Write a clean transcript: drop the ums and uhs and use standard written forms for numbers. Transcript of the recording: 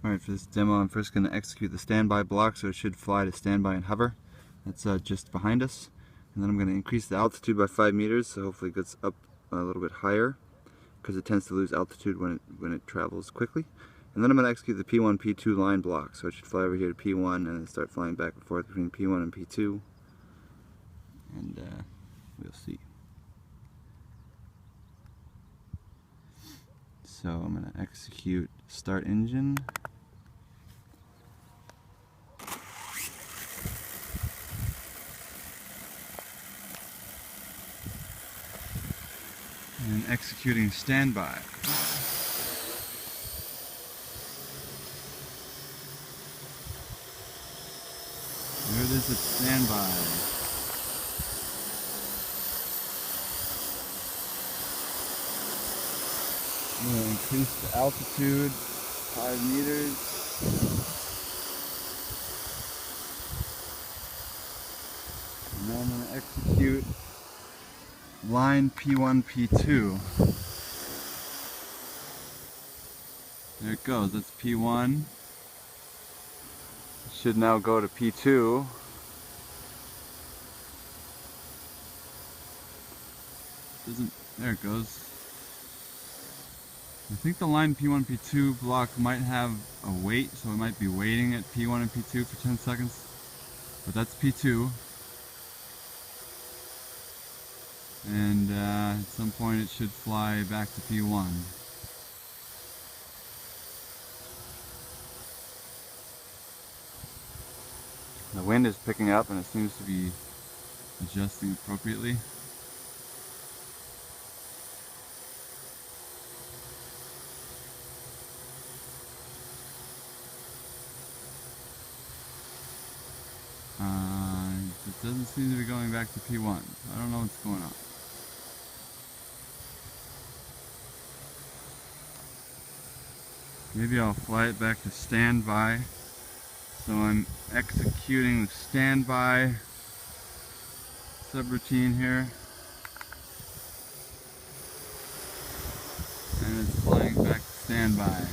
Alright, for this demo I'm first going to execute the standby block, so it should fly to standby and hover. That's just behind us. And then I'm going to increase the altitude by 5 meters, so hopefully it gets up a little bit higher, because it tends to lose altitude when it travels quickly. And then I'm going to execute the P1, P2 line block, so it should fly over here to P1 and then start flying back and forth between P1 and P2. And we'll see. So I'm going to execute start engine. And executing standby. There it is at standby. I'm going to increase the altitude 5 meters. And now I'm going to execute line P1, P2. There it goes, that's P1. It should now go to P2. There it goes. I think the line P1, P2 block might have a wait, so it might be waiting at P1 and P2 for 10 seconds. But that's P2. And at some point it should fly back to P1. The wind is picking up and it seems to be adjusting appropriately. It doesn't seem to be going back to P1. I don't know what's going on. Maybe I'll fly it back to standby. So I'm executing the standby subroutine here. And it's flying back to standby.